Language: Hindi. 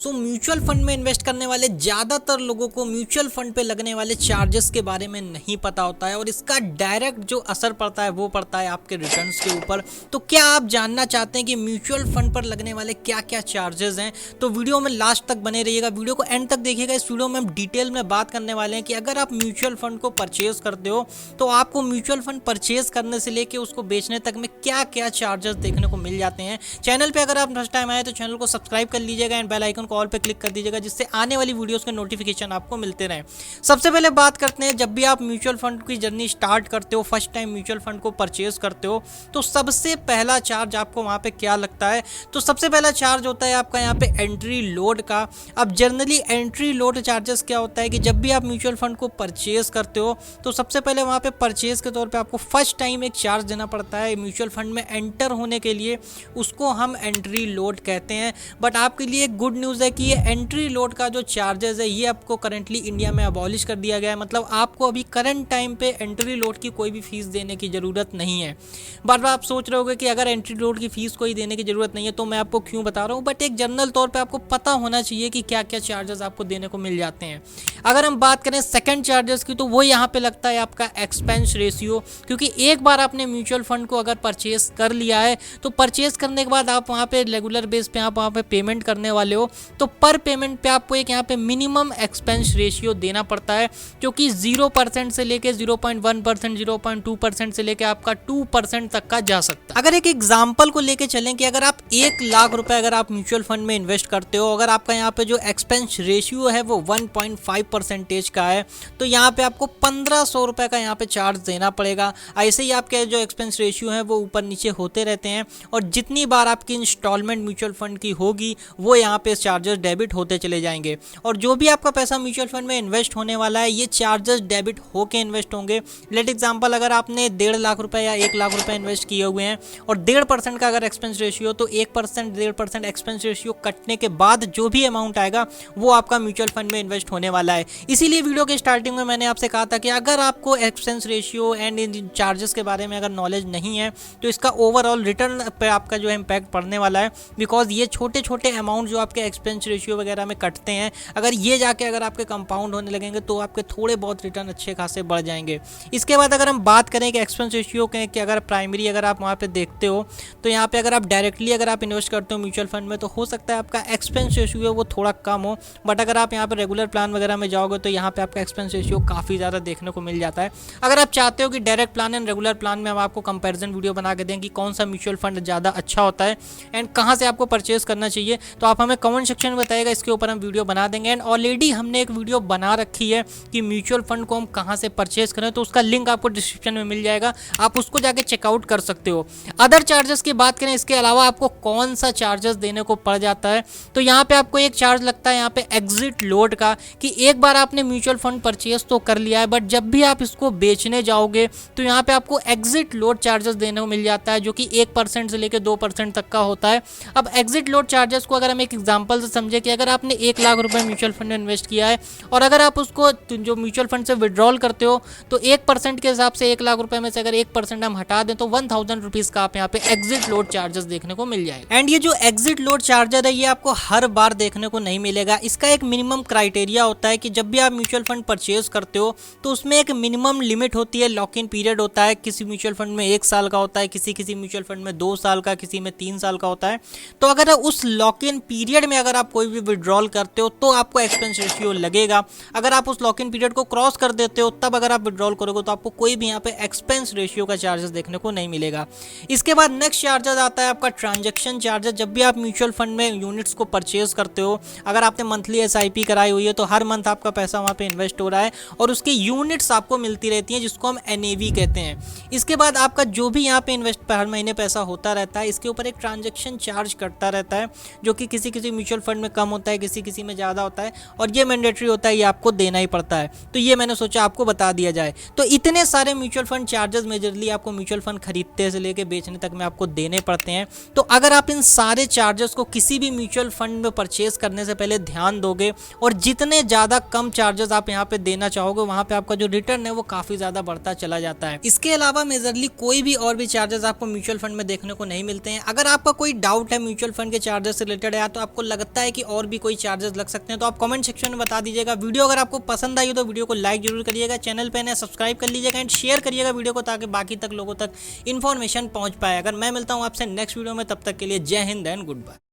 म्यूचुअल फंड में इन्वेस्ट करने वाले ज़्यादातर लोगों को म्यूचुअल फंड पे लगने वाले चार्जेस के बारे में नहीं पता होता है और इसका डायरेक्ट जो असर पड़ता है वो पड़ता है आपके रिटर्न्स के ऊपर। तो क्या आप जानना चाहते हैं कि म्यूचुअल फंड पर लगने वाले क्या क्या चार्जेस हैं? तो वीडियो में लास्ट तक बने रहिएगा, वीडियो को एंड तक देखिएगा। इस वीडियो में हम डिटेल में बात करने वाले हैं कि अगर आप म्यूचुअल फंड को परचेज करते हो तो आपको म्यूचुअल फंड परचेज करने से लेकर उसको बेचने तक में क्या क्या चार्जेस देखने को मिल जाते हैं। चैनल पर अगर आप फर्स्ट टाइम आए तो चैनल को सब्सक्राइब कर लीजिएगा एंड बेल आइकन कॉल पे क्लिक कर दीजिएगा, जिससे आने वाली वीडियोस के नोटिफिकेशन आपको मिलते रहें। सबसे पहले बात करते हैं, जब भी आप म्यूचुअल फंड की जर्नी स्टार्ट करते हो, फर्स्ट टाइम म्यूचुअल फंड को परचेज करते हो, तो सबसे पहला चार्ज आपको वहां पे क्या लगता है? तो सबसे पहला चार्ज होता है आपका यहाँ पे एंट्री लोड का। अब जनरली एंट्री लोड चार्जेस क्या होता है कि जब भी आप म्यूचुअल फंड को परचेज करते हो तो सबसे पहले वहां पे परचेज के तौर पे आपको फर्स्ट टाइम एक चार्ज देना पड़ता है म्यूचुअल फंड में एंटर होने के लिए, उसको हम एंट्री लोड कहते हैं। बट आपके लिए गुड न्यूज़ है कि ये एंट्री लोड का जो चार्जेस है ये आपको करंटली इंडिया में अबॉलिश कर दिया गया है। मतलब आपको अभी करंट टाइम पे एंट्री लोड की कोई भी फीस देने की ज़रूरत नहीं है। बार बार आप सोच रहे होगे कि अगर एंट्री लोड की फीस कोई देने की ज़रूरत नहीं है तो मैं आपको क्यों बता रहा हूँ, बट एक जनरल तौर पे आपको पता होना चाहिए कि क्या क्या चार्जेस आपको देने को मिल जाते हैं। अगर हम बात करें सेकेंड चार्जेस की तो वो यहाँ पे लगता है आपका एक्सपेंस रेशियो, क्योंकि एक बार आपने म्यूचुअल फंड को अगर परचेज कर लिया है तो परचेज करने के बाद आप वहाँ पे रेगुलर बेस पे आप वहाँ पे पेमेंट करने वाले हो, तो पर पेमेंट पे आपको एक यहाँ पे मिनिमम एक्सपेंस रेशियो देना पड़ता है, जो कि 0% से लेके 0.1%, 0.2% से लेके आपका 2% तक का जा सकता है। अगर एक एग्जांपल को लेके चलें कि अगर आप 1 लाख रुपए अगर आप म्यूचुअल फंड में इन्वेस्ट करते हो, अगर आपका यहाँ पे जो एक्सपेंस रेशियो है वो 1.5% का है, तो यहाँ पे आपको 1500 रुपए का यहाँ पे चार्ज देना पड़ेगा। ऐसे ही आपके जो एक्सपेंस रेशियो है वो ऊपर नीचे होते रहते हैं और जितनी बार आपकी इंस्टॉलमेंट म्यूचुअल फंड की होगी वो यहाँ पे चार्जेस डेबिट होते चले जाएंगे। और जो भी आपका पैसा म्यूचुअल फंड में इन्वेस्ट होने वाला है ये चार्जेस डेबिट होके इन्वेस्ट होंगे। लेट एग्जांपल, अगर आपने 1.5 लाख रुपए या 1 लाख रुपए इन्वेस्ट किए हुए हैं और 1.5% का अगर एक्सपेंस रेशियो, तो 1% 1.5% एक्सपेंस रेशियो कटने के बाद जो भी अमाउंट आएगा वो आपका म्यूचुअल फंड में इन्वेस्ट होने वाला है। इसीलिए वीडियो के स्टार्टिंग में मैंने आपसे कहा था कि अगर आपको expense ratio and in charges के बारे में अगर नॉलेज नहीं है तो इसका ओवरऑल रिटर्न पे आपका जो है इम्पैक्ट पड़ने वाला है। बिकॉज ये छोटे छोटे अमाउंट जो आपके एक्सपेंस रेशियो वगैरह में कटते हैं, अगर ये जाके अगर आपके कंपाउंड होने लगेंगे तो आपके थोड़े बहुत रिटर्न अच्छे खासे बढ़ जाएंगे। इसके बाद अगर हम बात करें कि एक्सपेंस रेशियो के कि अगर प्राइमरी अगर आप वहाँ पे देखते हो तो यहाँ पे अगर आप डायरेक्टली अगर आप इन्वेस्ट करते हो म्यूचुअल फंड में तो हो सकता है आपका एक्सपेंस रेशियो वो थोड़ा कम हो, बट अगर आप यहाँ पे रेगुलर प्लान वगैरह में जाओगे तो यहाँ पे आपका एक्सपेंस रेशियो काफ़ी ज़्यादा देखने को मिल जाता है। अगर आप चाहते हो कि direct plan and regular plan में हम आपको कंपेरिजन वीडियो बना के दें कि कौन सा म्यूचुअल फंड ज़्यादा अच्छा होता है एंड कहाँ से आपको परचेज करना चाहिए, तो आप हमें कमेंट सेक्शन में बताइएगा, इसके ऊपर हम वीडियो बना देंगे। एंड ऑलरेडी हमने एक वीडियो बना रखी है कि म्यूचुअल फंड को हम कहाँ से परचेज करें, तो उसका लिंक आपको डिस्क्रिप्शन में मिल जाएगा, आप उसको जाके चेकआउट कर सकते हो। अदर चार्जेस की बात करें, इसके अलावा आपको कौन सा चार्जेस देने को पड़ जाता है, तो यहाँ पे आपको एक चार्ज लगता है यहाँ पे एग्जिट लोड का, कि एक बार आपने म्यूचुअल फंड परचेज तो कर लिया है बट जब भी आप इसको बेचने जाओगे तो यहाँ पे आपको एग्जिट लोड चार्जेस देने को मिल जाता है, जो कि 1% से लेकर 2% तक का होता है। अब एग्जिट लोड चार्जेस को अगर हम एक एग्जांपल से समझे कि अगर आपने 1 लाख रुपए म्यूचुअल फंड में इन्वेस्ट किया है और अगर आप उसको जो म्यूचुअल फंड से विड्रॉल करते हो तो 1% के हिसाब से 1 लाख रुपए में से अगर 1% हम हटा दें तो 1000 रुपीज़ का आप यहाँ पे एग्जिट लोड चार्जेस देखने को मिल जाएगा। एंड ये जो एग्जिट लोड चार्जर है ये आपको हर बार देखने को नहीं मिलेगा। इसका एक मिनिमम क्राइटेरिया होता है कि जब भी आप म्यूचुअल फंड परचेज करते हो तो उसमें एक मिनिमम लिमिट होती है, लॉक इन पीरियड होता है। किसी म्यूचुअल फंड में 1 साल का होता है, किसी म्यूचुअल फंड में 2 साल का, किसी में 3 साल का होता है। तो अगर उस लॉक इन पीरियड में अगर आप कोई भी विड्रॉल करते हो तो आपको एक्सपेंस रेशियो लगेगा। अगर आप उस लॉक इन पीरियड को क्रॉस कर देते हो तब अगर आप विड्रॉल करोगे तो आपको कोई भी यहाँ पे एक्सपेंस रेशियो का चार्जेस देखने को नहीं मिलेगा। इसके बाद नेक्स्ट चार्जेस आता है आपका ट्रांजैक्शन चार्जेस। जब भी आप म्यूचुअल फंड में यूनिट्स को परचेज करते हो, अगर आपने मंथली SIP कराई हुई है तो हर मंथ आपका पैसा वहाँ पे इन्वेस्ट हो रहा है और उसकी यूनिट्स आपको मिलती रहती हैं, जिसको हम NAV कहते हैं। इसके बाद आपका जो भी यहाँ पे इन्वेस्ट हर महीने पैसा होता रहता है, इसके ऊपर एक ट्रांजैक्शन चार्ज कटता रहता है, जो कि किसी म्यूचुअल फंड में कम होता है, किसी में ज़्यादा होता है और ये मैंडेटरी होता है, ये आपको देना ही पड़ता है। तो ये मैंने सोचा आपको बता दिया जाए। तो इतने सारे म्यूचुअल फंड चार्जेस मेजरली आपको म्यूचुअल फंड खरीदते से लेके बेचने तक में आपको देने पड़ते हैं। तो अगर आप इन सारे चार्जेस को किसी भी म्यूचुअल फंड में परचेज करने से पहले ध्यान दोगे और जितने ज़्यादा कम चार्जेस आप यहाँ पे देना चाहोगे वहाँ पे आपका जो रिटर्न है वो काफ़ी ज़्यादा बढ़ता चला जाता है। इसके अलावा मेजरली कोई भी और भी चार्जेस आपको म्यूचुअल फंड में देखने को नहीं मिलते हैं। अगर आपका कोई डाउट है म्यूचुअल फंड के चार्जेस से रिलेटेड है तो आपको लगता लगता है कि और भी कोई चार्जेस लग सकते हैं तो आप कमेंट सेक्शन में बता दीजिएगा। वीडियो अगर आपको पसंद आई हो तो वीडियो को लाइक जरूर करिएगा, चैनल पे नए सब्सक्राइब कर लीजिएगा एंड शेयर करिएगा वीडियो को, ताकि बाकी तक लोगों तक इन्फॉर्मेशन पहुंच पाए। अगर मैं मिलता हूं आपसे नेक्स्ट वीडियो में, तब तक के लिए जय हिंद एंड गुड बाय।